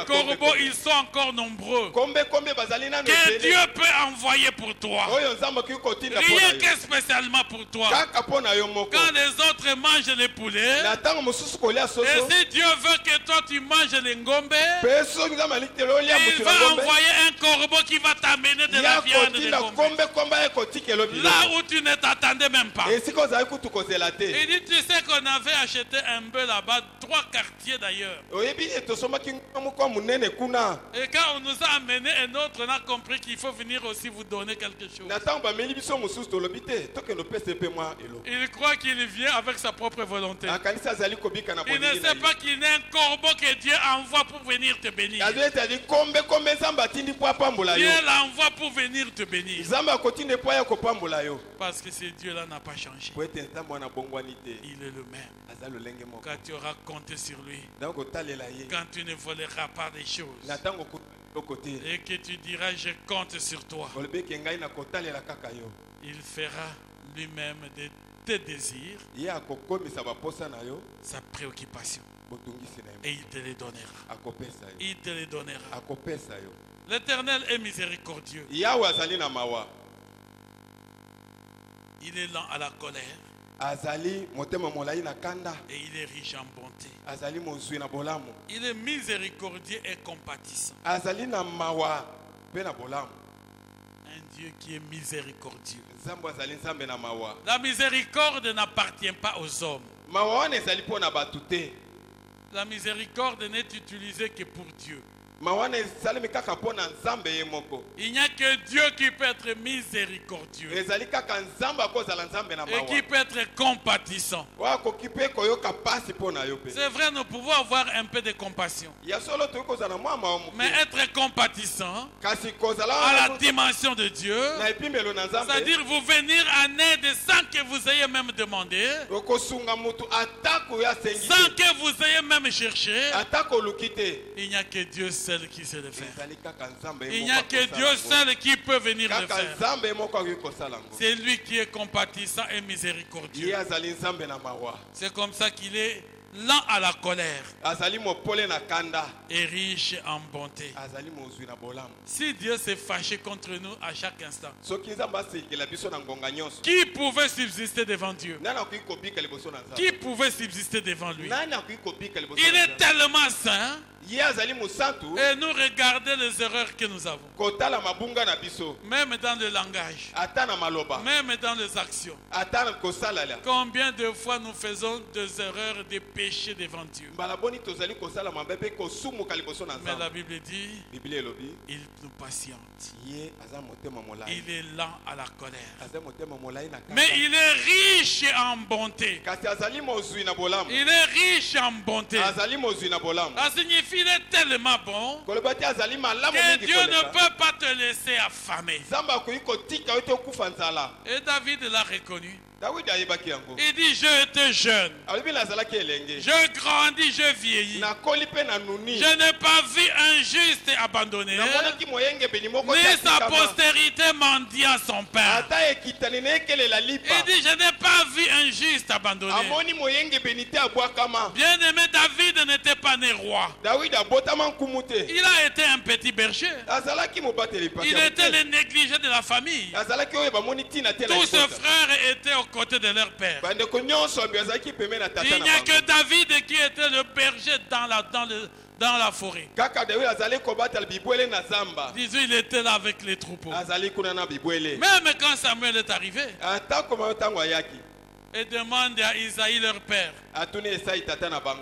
[SPEAKER 1] corbeaux, ils sont encore nombreux. Que Dieu peut envoyer pour toi. Rien que spécialement pour toi. Quand les autres mangent les poulets, et si Dieu veut que toi tu manges les ngombe, il va envoyer un corbeau qui va t'amener de la viande de ngombe. Là où tu ne t'attendais même pas. Il dit, tu sais qu'on avait acheté un bœuf là-bas, 3 quartiers d'ailleurs. Et quand on nous a amené un autre, on a compris qu'il faut venir aussi vous donner quelque chose. Il croit qu'il vient avec sa propre volonté. Il ne sait pas qu'il y a un corbeau que Dieu envoie pour venir te bénir. Dieu l'envoie pour venir te bénir. Parce que ce Dieu-là n'a pas changé. Il est le même. Quand tu auras compté sur lui, quand tu ne voleras pas des choses, et que tu diras je compte sur toi, il fera lui-même de tes désirs sa préoccupation, et il te les donnera. Il te les donnera. L'Éternel est miséricordieux. Il est lent à la colère. Et il est riche en bonté. Il est miséricordieux et compatissant. Un Dieu qui est miséricordieux. La miséricorde n'appartient pas aux hommes. La miséricorde n'est utilisée que pour Dieu. Il n'y a que Dieu qui peut être miséricordieux et qui peut être compatissant. C'est vrai, nous pouvons avoir un peu de compassion, mais être compatissant à la dimension de Dieu, c'est-à-dire vous venir en aide sans que vous ayez même demandé, sans que vous ayez même cherché. Il n'y a que Dieu seul qui sait le faire. Il n'y a que Dieu seul qui peut venir le faire. C'est lui qui est compatissant et miséricordieux. C'est comme ça qu'il est lent à la colère et riche en bonté. Si Dieu s'est fâché contre nous à chaque instant, qui pouvait subsister devant Dieu? Qui pouvait subsister devant lui? Il est tellement saint. Et nous regardons les erreurs que nous avons. Même dans le langage. Même dans les actions. Combien de fois nous faisons des erreurs, des péchés devant Dieu. Mais la Bible dit, il nous patiente. Il est lent à la colère. Mais il est riche en bonté. Il est riche en bonté. Ça signifie qu'il est tellement bon que Dieu ne peut pas te laisser affamer. Et David l'a reconnu. Il dit, je étais jeune. Je grandis, je vieillis. Je n'ai pas vu un juste abandonné, ni sa postérité mendiant son père. Il dit, je n'ai pas vu un juste abandonné. Bien-aimé, David n'était pas né roi. Il a été un petit berger. Il était le négligé de la famille. Tous ses frères étaient aux côtés de leur père. Il n'y a que David qui était le berger dans la forêt. Disons, il était là avec les troupeaux. Même quand Samuel est arrivé, et demande à Isaïe leur père,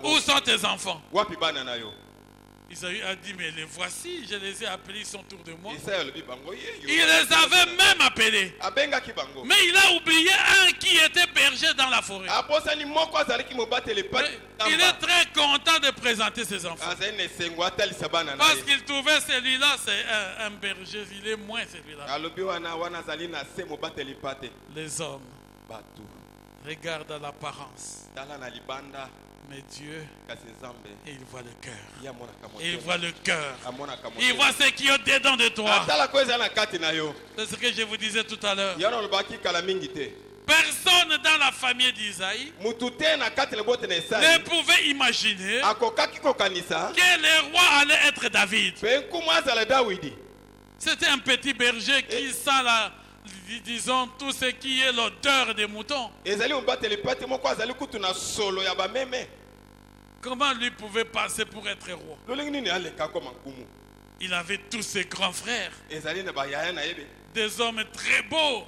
[SPEAKER 1] où sont tes enfants? Isaïe a dit, mais les voici, je les ai appelés, ils sont autour de moi. Il les avait même appelés. Mais il a oublié un qui était berger dans la forêt. Il est très content de présenter ses enfants. Parce qu'il trouvait celui-là, c'est un berger, il est moins celui-là. Les hommes regardent l'apparence. Mais Dieu, il voit le cœur. Il voit le cœur. Il voit ce qui est dedans de toi. C'est ce que je vous disais tout à l'heure. Personne dans la famille d'Isaïe ne pouvait imaginer que le roi allait être David. C'était un petit berger qui sent disons tout ce qui est l'odeur des moutons. Comment lui pouvait passer pour être roi? Il avait tous ses grands frères, des hommes très beaux,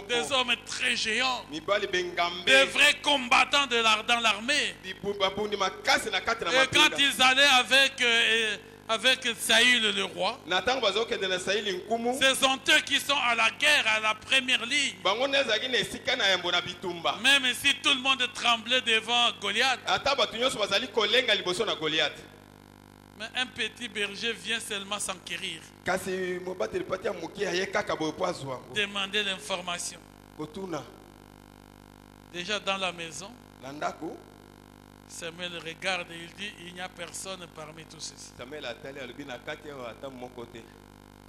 [SPEAKER 1] des hommes très géants, des vrais combattants dans l'armée. Et quand ils allaient avec Saül le roi, ce sont eux qui sont à la guerre, à la première ligne. Même si tout le monde tremblait devant Goliath. Mais un petit berger vient seulement s'enquérir, demander l'information. Déjà dans la maison, Samuel regarde et il dit, il n'y a personne parmi tous ceux-ci.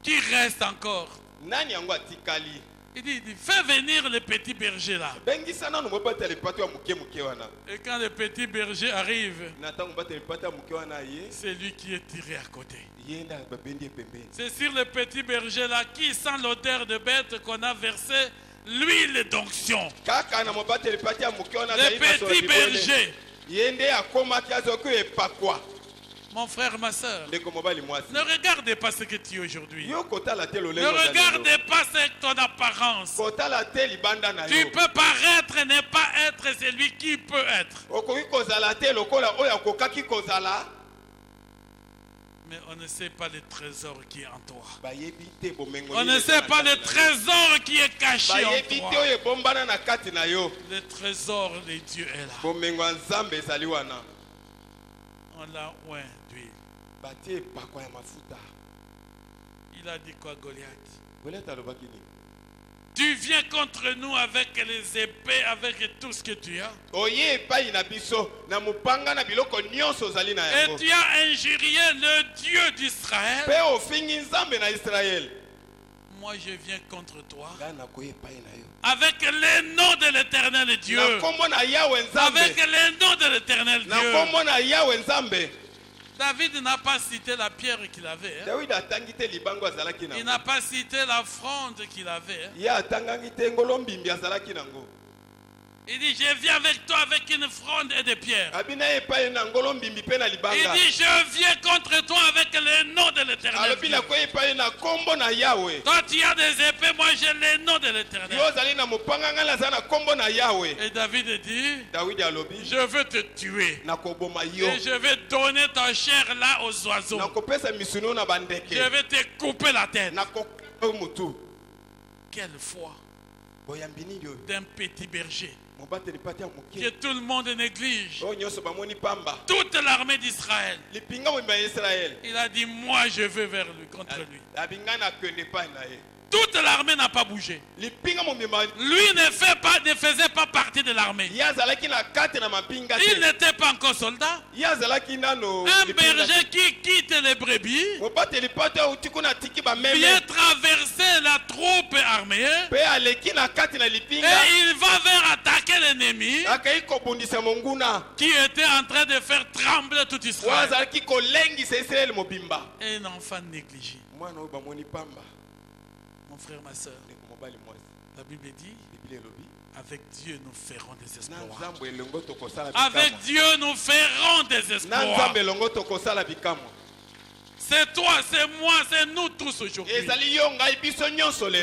[SPEAKER 1] Qui reste encore? Il dit, fais venir le petit berger là. Et quand le petit berger arrive, c'est lui qui est tiré à côté. C'est sur le petit berger là qui sent l'odeur de bête qu'on a versé l'huile d'onction. Le petit berger. Mon frère, ma soeur, ne regardez pas ce que tu es aujourd'hui. Ne regardez pas ton apparence. Tu peux paraître et ne pas être celui qui peut être. Mais on ne sait pas le trésor qui est en toi. On ne sait pas le trésor qui est caché en toi. Le trésor de Dieu est là. On l'a oint d'huile. Il a dit quoi, Goliath? Tu viens contre nous avec les épées, avec tout ce que tu as. Et tu as injurié le Dieu d'Israël. Moi je viens contre toi avec le nom de l'Éternel Dieu. Avec le nom de l'Éternel Dieu. David n'a pas cité la pierre qu'il avait. Il n'a pas cité la fronde qu'il avait. Il dit, je viens avec toi avec une fronde et des pierres. Il dit, je viens contre toi avec le nom de l'Éternel. Toi, tu as des épées, moi j'ai le nom de l'Éternel. Et David dit, je veux te tuer. Et je vais donner ta chair là aux oiseaux. Je vais te couper la tête. Quelle foi d'un petit berger que tout le monde néglige. Toute l'armée d'Israël. Il a dit, moi je vais vers lui, contre lui. Toute l'armée n'a pas bougé. Lui ne faisait pas partie de l'armée. Il n'était pas encore soldat. Un berger qui quitte les brebis vient traverser la troupe armée et il va vers attaquer l'ennemi qui était en train de faire trembler tout Israël. Un enfant négligé. Mon frère, ma soeur, la Bible dit, avec Dieu nous ferons des exploits. Avec Dieu nous ferons des exploits. C'est toi, c'est moi, c'est nous tous aujourd'hui.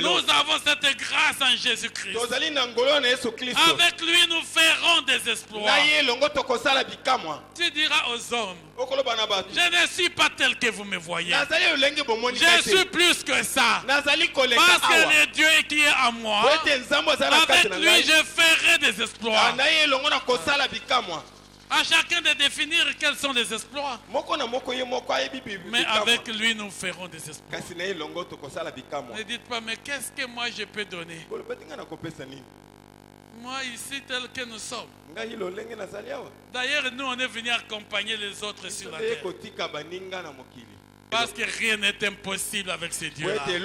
[SPEAKER 1] Nous avons cette grâce en Jésus-Christ. Avec lui, nous ferons des exploits. Tu diras aux hommes, je ne suis pas tel que vous me voyez. Je suis plus que ça. Parce que le Dieu qui est en moi, avec lui, je ferai des exploits. À chacun de définir quels sont les exploits. Mais avec lui, nous ferons des exploits. Ne dites pas, mais qu'est-ce que moi je peux donner? Moi ici, tel que nous sommes. D'ailleurs, nous, on est venus accompagner les autres sur la terre. Parce que rien n'est impossible avec ces dieux-là. S'il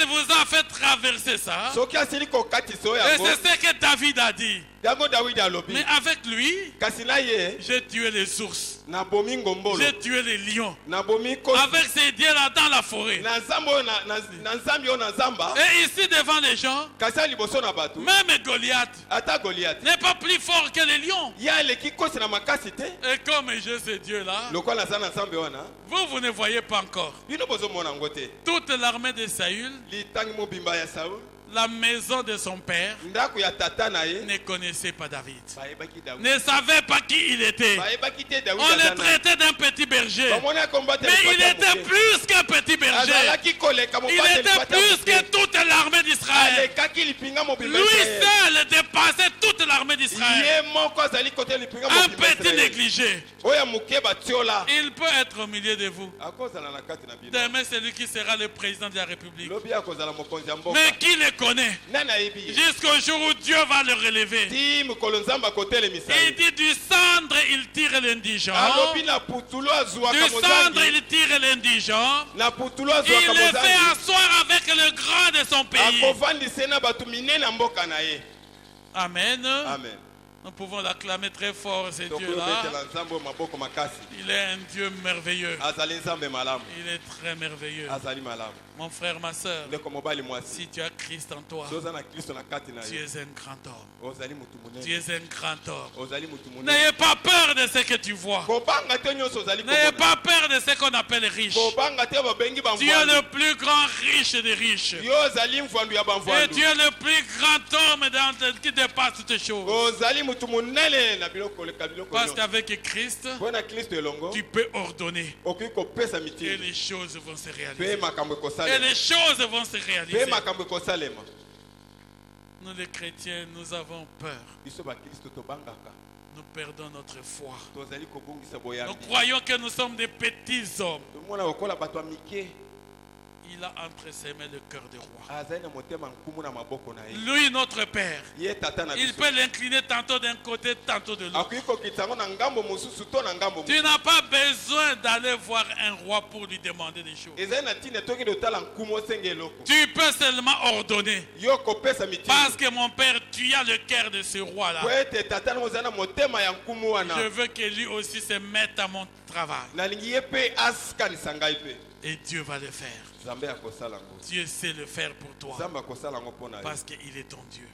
[SPEAKER 1] vous a fait traverser ça, et c'est ce que David a dit. Mais avec lui, j'ai tué les ours. J'ai tué les lions. Avec ces dieux-là dans la forêt. Et ici devant les gens, même Goliath n'est pas plus fort que les lions. Et comme j'ai ces dieux-là, vous ne voyez pas encore. Toute l'armée de Saül, la maison de son père, ne connaissait pas David. Ne savait pas qui il était. On le traitait d'un petit berger. Mais il était plus qu'un petit berger. Il était plus que toute l'armée d'Israël. Lui seul dépassait toute l'armée d'Israël. Un petit négligé. Il peut être au milieu de vous. Demain, c'est lui qui sera le président de la République. Mais qui le connaît? Jusqu'au jour où Dieu va le relever. Il dit du cendre il tire l'indigent. Du cendre il tire l'indigent. Il le fait asseoir avec le grand de son pays. Amen. Amen. Nous pouvons l'acclamer très fort, ce Dieu-là. Il est un Dieu merveilleux. Il est très merveilleux. Mon frère, ma soeur, si tu as Christ en toi, tu es un grand homme. Tu es un grand homme. N'ayez pas peur de ce que tu vois. N'ayez pas peur de ce qu'on appelle riche. Tu es le plus grand riche des riches. Et tu es le plus grand homme qui dépasse toutes choses. Parce qu'avec Christ, tu peux ordonner. Et les choses vont se réaliser. Et les choses vont se réaliser. Nous les chrétiens, nous avons peur. Nous perdons notre foi. Nous croyons que nous sommes des petits hommes. Il a entre ses mains le cœur du roi. Lui, notre Père, il peut l'incliner tantôt d'un côté, tantôt de l'autre. Tu n'as pas besoin d'aller voir un roi pour lui demander des choses. Tu peux seulement ordonner. Parce que mon Père, tu as le cœur de ce roi-là. Je veux que lui aussi se mette à mon travail. Et Dieu va le faire. Dieu sait le faire pour toi. Parce qu'il est ton Dieu.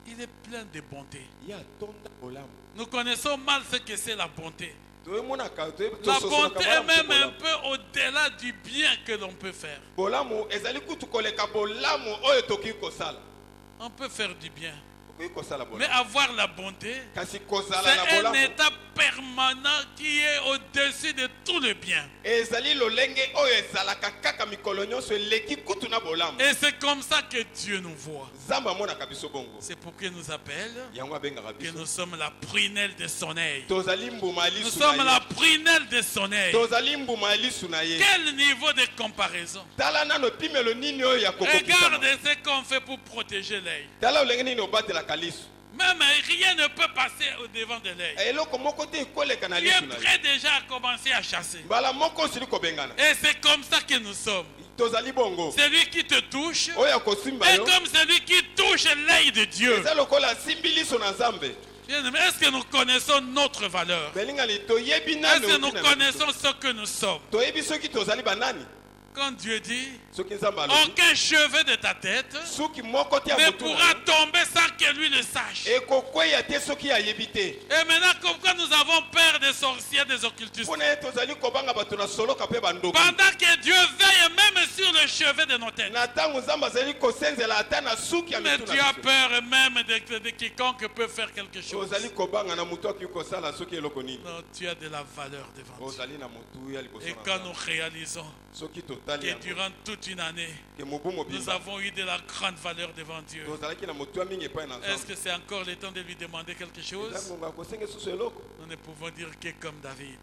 [SPEAKER 1] Il est plein de bonté. Nous connaissons mal ce que c'est la bonté. La bonté est même un peu au-delà du bien que l'on peut faire. On peut faire du bien. Mais avoir la bonté, c'est un état permanent qui est au-dessus de tout le bien. Et c'est comme ça que Dieu nous voit. C'est pour qu'il nous appelle que nous sommes la prunelle de son œil. Nous sommes la prunelle de son œil. Quel niveau de comparaison? Regardez ce qu'on fait pour protéger l'œil. Même rien ne peut passer au devant de l'œil. Tu es prêt déjà à commencer à chasser. Et c'est comme ça que nous sommes. Celui qui te touche est comme celui qui touche l'œil de Dieu. Est-ce que nous connaissons notre valeur? Est-ce que nous connaissons ce que nous sommes? Quand Dieu dit, aucun cheveu de ta tête ne pourra tomber sans que lui le sache. Et maintenant, pourquoi nous avons peur des sorciers, des occultistes? Pendant que Dieu veille même sur le cheveu de nos têtes. Mais tu as peur même de quiconque peut faire quelque chose. Non, tu as de la valeur devant Dieu. Et quand nous réalisons que durant toute une année, nous avons eu de la grande valeur devant Dieu, est-ce que c'est encore le temps de lui demander quelque chose? Nous ne pouvons dire que comme David.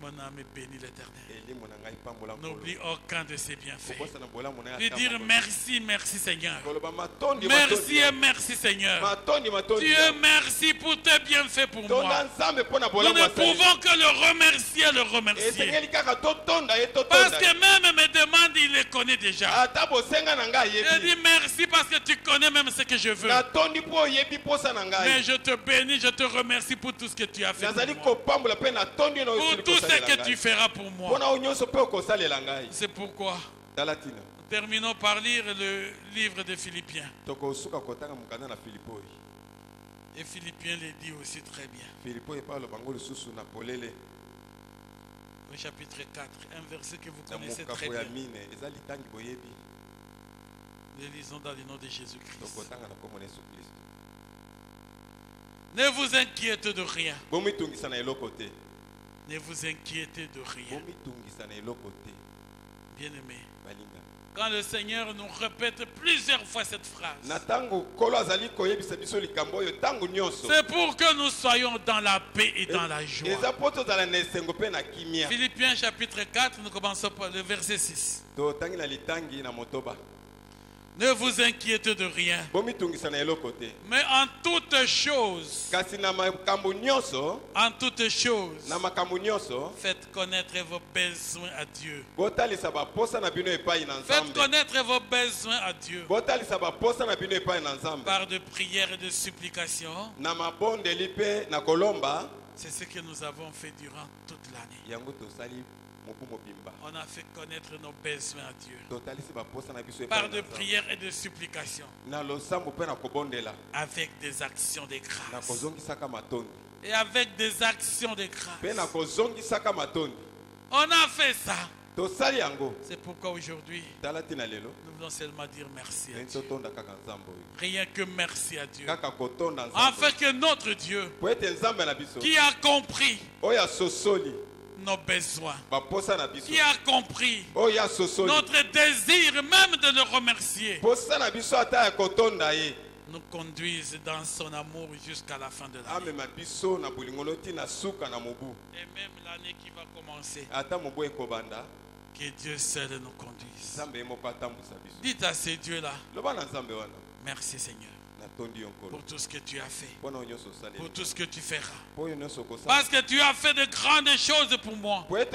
[SPEAKER 1] Mon âme bénit l'Éternel. N'oublie aucun de ses bienfaits. Lui dire merci, merci Seigneur. Merci et merci Seigneur. Dieu, merci pour tes bienfaits pour moi. Nous ne pouvons que le remercier, le remercier. Parce que même mes demandes, il les connaît déjà. Je dis merci parce que tu connais même ce que je veux. Mais je te bénis, je te remercie pour tout ce que tu as fait pour moi. Pour tout ce que tu feras pour moi. C'est pourquoi terminons par lire le livre de Philippiens. Et Philippiens le dit aussi très bien. Au chapitre 4, un verset que vous connaissez très bien. Nous lisons dans le nom de Jésus-Christ. Ne vous inquiétez de rien. Ne vous inquiétez de rien. Bien-aimé, quand le Seigneur nous répète plusieurs fois cette phrase, c'est pour que nous soyons dans la paix et dans la joie. Philippiens chapitre 4, nous commençons par le verset 6. Ne vous inquiétez de rien, mais en toutes choses, faites connaître vos besoins à Dieu. Faites connaître vos besoins à Dieu par de prières et de supplications. C'est ce que nous avons fait durant toute l'année. On a fait connaître nos besoins à Dieu par de prières et de supplications, avec des actions de grâce. Et avec des actions de grâce. On a fait ça. C'est pourquoi aujourd'hui, nous voulons seulement dire merci à Dieu. Rien que merci à Dieu. Afin que notre Dieu, qui a compris nos besoins, qui a compris notre désir même de le remercier, nous conduise dans son amour jusqu'à la fin de l'année. Et même l'année qui va commencer, que Dieu seul nous conduise. Dites à ces dieux-là, merci Seigneur pour tout ce que tu as fait, pour tout ce que tu feras, parce que tu as fait de grandes choses pour moi, parce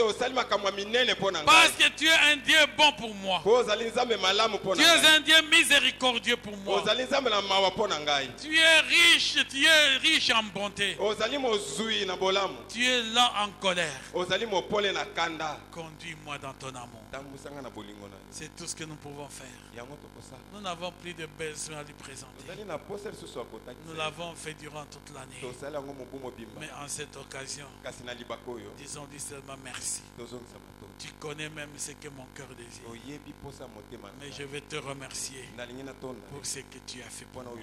[SPEAKER 1] que tu es un Dieu bon pour moi, tu es un Dieu miséricordieux pour moi, tu es riche en bonté, tu es lent en colère. Conduis-moi dans ton amour. C'est tout ce que nous pouvons faire. Nous n'avons plus de besoin à lui présenter. Nous l'avons fait durant toute l'année. Mais en cette occasion, disons seulement merci. Tu connais même ce que mon cœur désire. Mais je vais te remercier pour ce que tu as fait pour moi.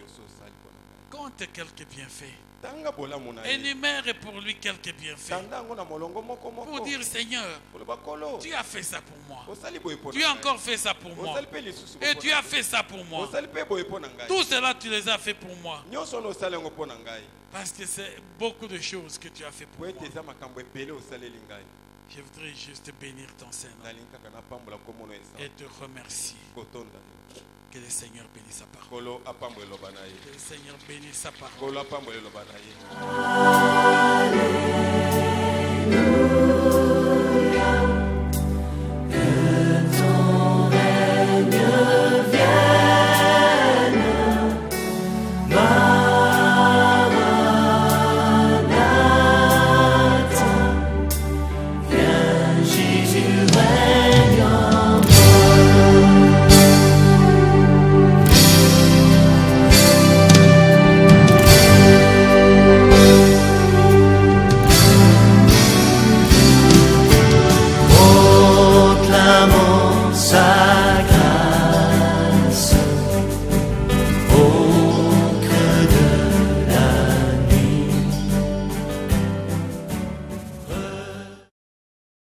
[SPEAKER 1] Compte quelques bienfaits. Énumère pour lui quelques bienfaits. Pour dire, Seigneur, tu as fait ça pour moi. Tu as encore fait ça pour moi. Et tu as fait ça pour moi. Tout cela, tu les as fait pour moi. Parce que c'est beaucoup de choses que tu as fait pour moi. Je voudrais juste bénir ton Seigneur et te remercier. Que le Seigneur bénisse sa parole. Que le Seigneur bénisse sa parole.